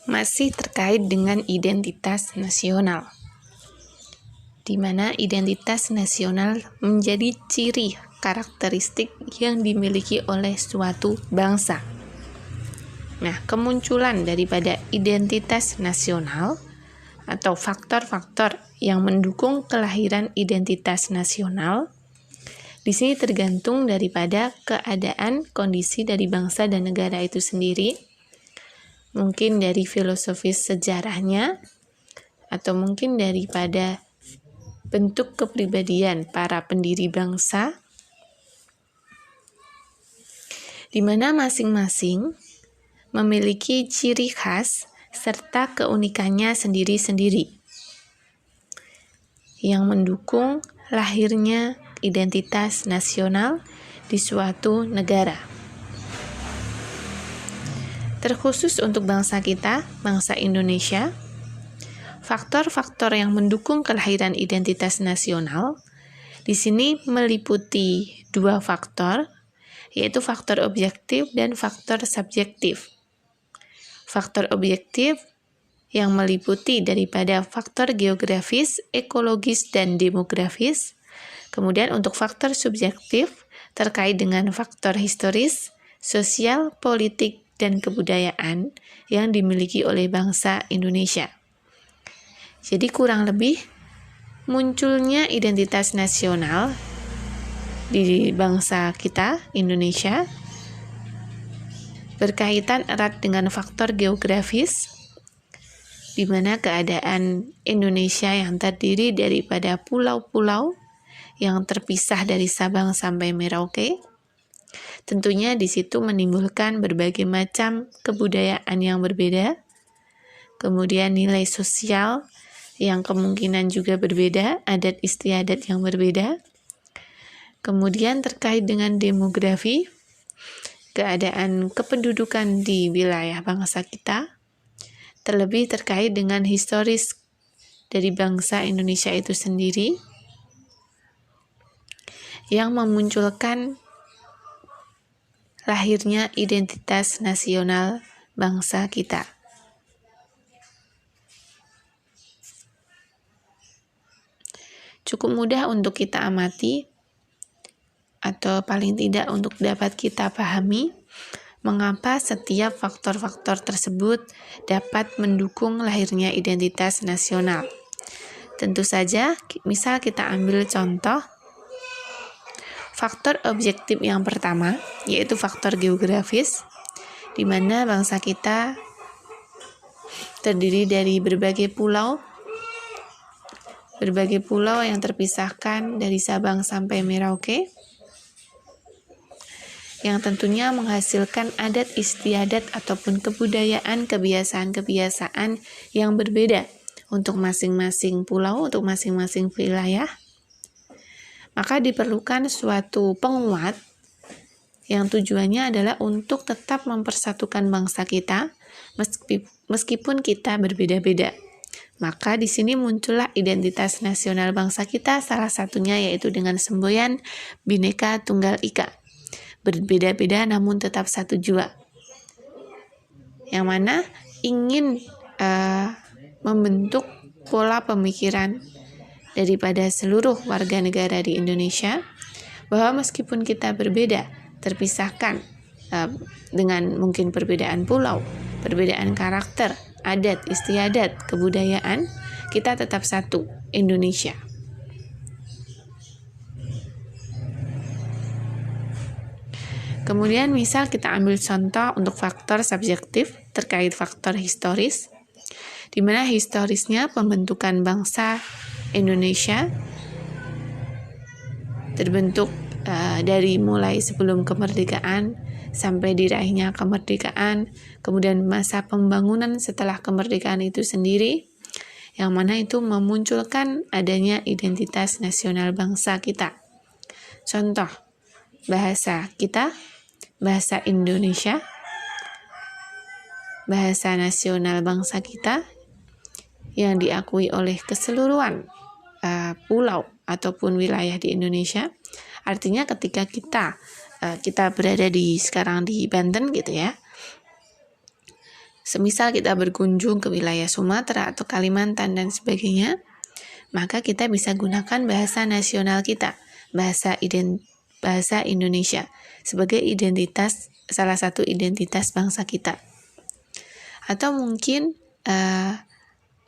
Masih terkait dengan identitas nasional, di mana identitas nasional menjadi ciri karakteristik yang dimiliki oleh suatu bangsa. Nah, kemunculan daripada identitas nasional atau faktor-faktor yang mendukung kelahiran identitas nasional di sini tergantung daripada keadaan kondisi dari bangsa dan negara itu sendiri. Mungkin dari filosofis sejarahnya, atau mungkin daripada bentuk kepribadian para pendiri bangsa, di mana masing-masing memiliki ciri khas serta keunikannya sendiri-sendiri yang mendukung lahirnya identitas nasional di suatu negara. Terkhusus untuk bangsa kita, bangsa Indonesia, faktor-faktor yang mendukung kelahiran identitas nasional di sini meliputi dua faktor, yaitu faktor objektif dan faktor subjektif. Faktor objektif yang meliputi daripada faktor geografis, ekologis, dan demografis. Kemudian untuk faktor subjektif terkait dengan faktor historis, sosial, politik, dan kebudayaan yang dimiliki oleh bangsa Indonesia. Jadi kurang lebih munculnya identitas nasional di bangsa kita, Indonesia, berkaitan erat dengan faktor geografis, di mana keadaan Indonesia yang terdiri daripada pulau-pulau yang terpisah dari Sabang sampai Merauke, tentunya di situ menimbulkan berbagai macam kebudayaan yang berbeda, kemudian nilai sosial yang kemungkinan juga berbeda, adat istiadat yang berbeda. Kemudian terkait dengan demografi, keadaan kependudukan di wilayah bangsa kita, terlebih terkait dengan historis dari bangsa Indonesia itu sendiri, yang memunculkan lahirnya identitas nasional bangsa kita. Cukup mudah untuk kita amati, atau paling tidak untuk dapat kita pahami, mengapa setiap faktor-faktor tersebut dapat mendukung lahirnya identitas nasional. Tentu saja, misal kita ambil contoh, faktor objektif yang pertama, yaitu faktor geografis, di mana bangsa kita terdiri dari berbagai pulau yang terpisahkan dari Sabang sampai Merauke, yang tentunya menghasilkan adat istiadat ataupun kebudayaan, kebiasaan-kebiasaan yang berbeda untuk masing-masing pulau, untuk masing-masing wilayah. Maka diperlukan suatu penguat yang tujuannya adalah untuk tetap mempersatukan bangsa kita meskipun kita berbeda-beda. Maka di sini muncullah identitas nasional bangsa kita, salah satunya yaitu dengan semboyan Bhinneka Tunggal Ika. Berbeda-beda namun tetap satu jua. Yang mana ingin membentuk pola pemikiran daripada seluruh warga negara di Indonesia, bahwa meskipun kita berbeda, terpisahkan dengan mungkin perbedaan pulau, perbedaan karakter, adat, istiadat, kebudayaan, kita tetap satu, Indonesia. Kemudian misal kita ambil contoh untuk faktor subjektif terkait faktor historis, di mana historisnya pembentukan bangsa Indonesia terbentuk dari mulai sebelum kemerdekaan sampai diraihnya kemerdekaan, kemudian masa pembangunan setelah kemerdekaan itu sendiri, yang mana itu memunculkan adanya identitas nasional bangsa kita. Contoh, bahasa kita, bahasa Indonesia, bahasa nasional bangsa kita yang diakui oleh keseluruhan pulau ataupun wilayah di Indonesia. Artinya ketika kita berada sekarang di Banten gitu ya, Semisal kita berkunjung ke wilayah Sumatera atau Kalimantan dan sebagainya, maka kita bisa gunakan bahasa nasional kita, bahasa Indonesia sebagai salah satu identitas bangsa kita. Atau mungkin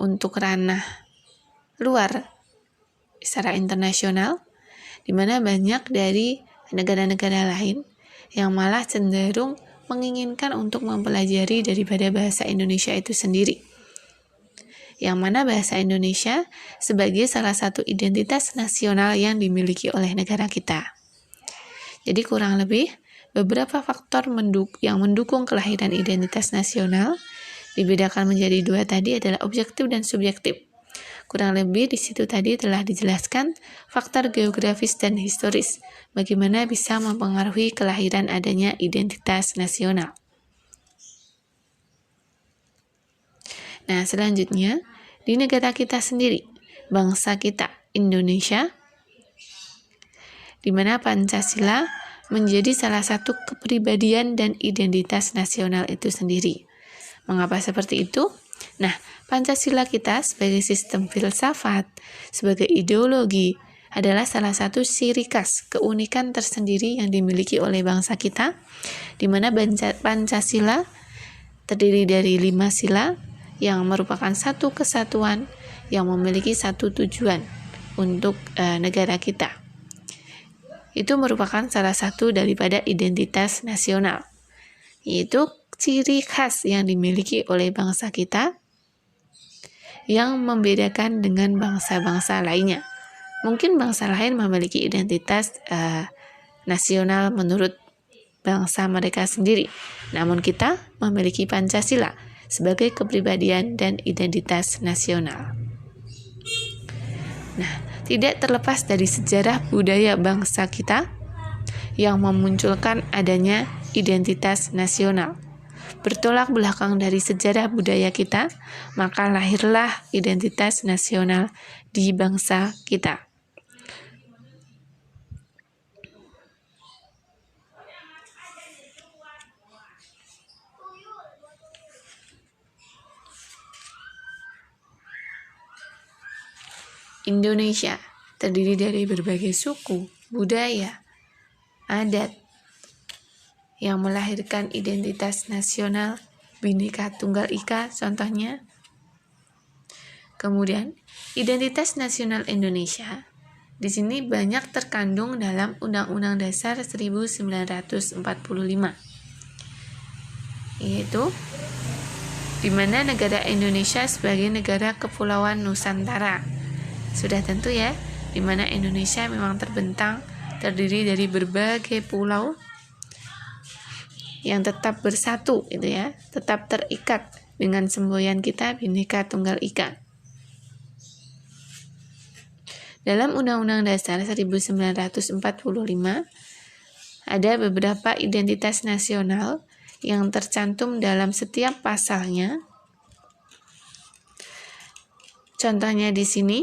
untuk ranah luar secara internasional, di mana banyak dari negara-negara lain yang malah cenderung menginginkan untuk mempelajari daripada bahasa Indonesia itu sendiri. Yang mana bahasa Indonesia sebagai salah satu identitas nasional yang dimiliki oleh negara kita. Jadi kurang lebih beberapa faktor yang mendukung kelahiran identitas nasional dibedakan menjadi dua tadi adalah objektif dan subjektif. Kurang lebih di situ tadi telah dijelaskan faktor geografis dan historis, bagaimana bisa mempengaruhi kelahiran adanya identitas nasional. Nah, selanjutnya, di negara kita sendiri, bangsa kita, Indonesia, di mana Pancasila menjadi salah satu kepribadian dan identitas nasional itu sendiri. Mengapa seperti itu? Nah, Pancasila kita sebagai sistem filsafat, sebagai ideologi, adalah salah satu ciri khas, keunikan tersendiri yang dimiliki oleh bangsa kita, di mana Pancasila terdiri dari 5 sila yang merupakan satu kesatuan yang memiliki satu tujuan untuk negara kita. Itu merupakan salah satu daripada identitas nasional, yaitu ciri khas yang dimiliki oleh bangsa kita yang membedakan dengan bangsa-bangsa lainnya. Mungkin bangsa lain memiliki identitas nasional menurut bangsa mereka sendiri, namun kita memiliki Pancasila sebagai kepribadian dan identitas nasional. Nah, tidak terlepas dari sejarah budaya bangsa kita yang memunculkan adanya identitas nasional. Bertolak belakang dari sejarah budaya kita, maka lahirlah identitas nasional di bangsa kita. Indonesia terdiri dari berbagai suku, budaya, adat yang melahirkan identitas nasional Bhinneka Tunggal Ika contohnya. Kemudian, identitas nasional Indonesia di sini banyak terkandung dalam Undang-Undang Dasar 1945, yaitu di mana negara Indonesia sebagai negara kepulauan Nusantara. Sudah tentu ya, di mana Indonesia memang terbentang terdiri dari berbagai pulau yang tetap bersatu gitu ya, tetap terikat dengan semboyan kita Bhinneka Tunggal Ika. Dalam Undang-Undang Dasar 1945 ada beberapa identitas nasional yang tercantum dalam setiap pasalnya. Contohnya di sini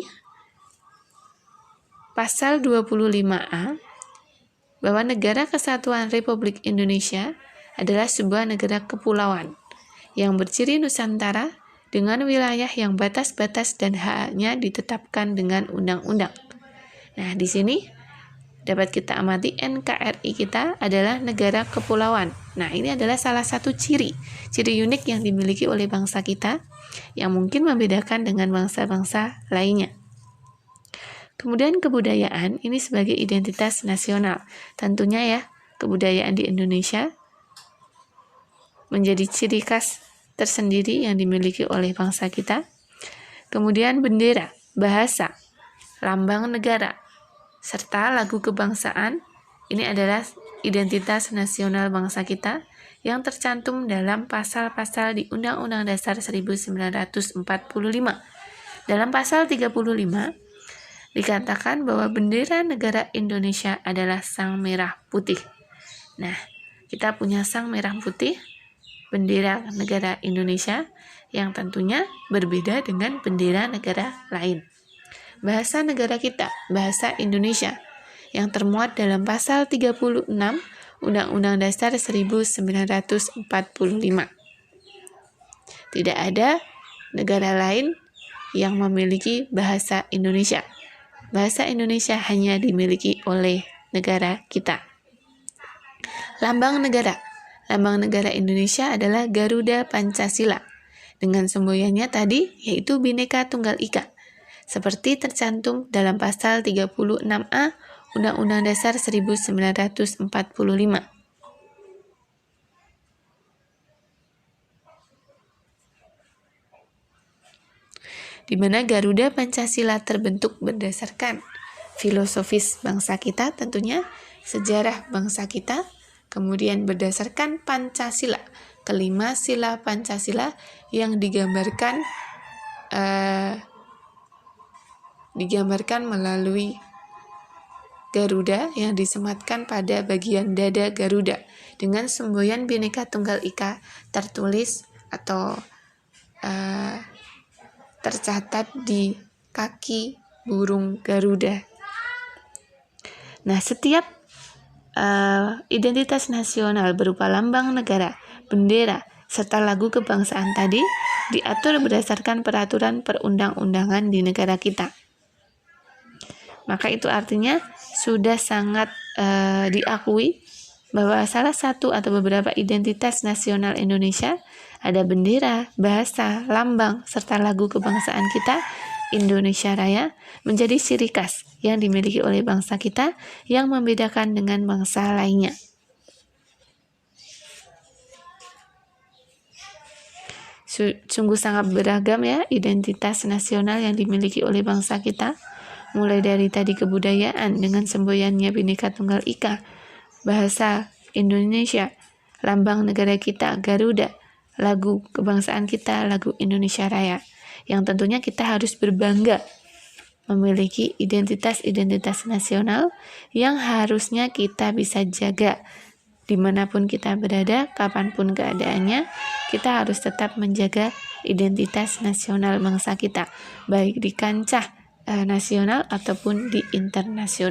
Pasal 25A bahwa Negara Kesatuan Republik Indonesia adalah sebuah negara kepulauan yang berciri Nusantara dengan wilayah yang batas-batas dan haknya ditetapkan dengan undang-undang. Nah, di sini dapat kita amati NKRI kita adalah negara kepulauan. Nah, ini adalah salah satu ciri unik yang dimiliki oleh bangsa kita yang mungkin membedakan dengan bangsa-bangsa lainnya. Kemudian kebudayaan ini sebagai identitas nasional. Tentunya ya, kebudayaan di Indonesia menjadi ciri khas tersendiri yang dimiliki oleh bangsa kita. Kemudian bendera, bahasa, lambang negara, serta lagu kebangsaan, ini adalah identitas nasional bangsa kita yang tercantum dalam pasal-pasal di Undang-Undang Dasar 1945. Dalam pasal 35, dikatakan bahwa bendera negara Indonesia adalah sang merah putih. Nah, kita punya sang merah putih, bendera negara Indonesia, yang tentunya berbeda dengan bendera negara lain. Bahasa negara kita, bahasa Indonesia, yang termuat dalam pasal 36 Undang-Undang Dasar 1945. tidak ada negara lain yang memiliki bahasa Indonesia. Bahasa Indonesia hanya dimiliki oleh negara kita. Lambang negara. Lambang negara Indonesia adalah Garuda Pancasila. Dengan semboyannya tadi yaitu Bhinneka Tunggal Ika. Seperti tercantum dalam pasal 36A Undang-Undang Dasar 1945. Di mana Garuda Pancasila terbentuk berdasarkan filosofis bangsa kita, tentunya sejarah bangsa kita, kemudian berdasarkan Pancasila, kelima sila Pancasila yang digambarkan melalui Garuda yang disematkan pada bagian dada Garuda dengan semboyan Bhinneka Tunggal Ika tertulis atau tercatat di kaki burung Garuda. Nah, setiap identitas nasional berupa lambang negara, bendera, serta lagu kebangsaan tadi diatur berdasarkan peraturan perundang-undangan di negara kita. Maka itu artinya sudah sangat diakui bahwa salah satu atau beberapa identitas nasional Indonesia ada bendera, bahasa, lambang, serta lagu kebangsaan kita, Indonesia Raya, menjadi ciri khas yang dimiliki oleh bangsa kita yang membedakan dengan bangsa lainnya. Sungguh sangat beragam ya identitas nasional yang dimiliki oleh bangsa kita, mulai dari tadi kebudayaan dengan semboyannya Bhinneka Tunggal Ika, bahasa Indonesia, lambang negara kita Garuda, lagu kebangsaan kita, lagu Indonesia Raya, yang tentunya kita harus berbangga memiliki identitas-identitas nasional yang harusnya kita bisa jaga dimanapun kita berada, kapanpun keadaannya. Kita harus tetap menjaga identitas nasional bangsa kita, baik di kancah nasional ataupun di internasional.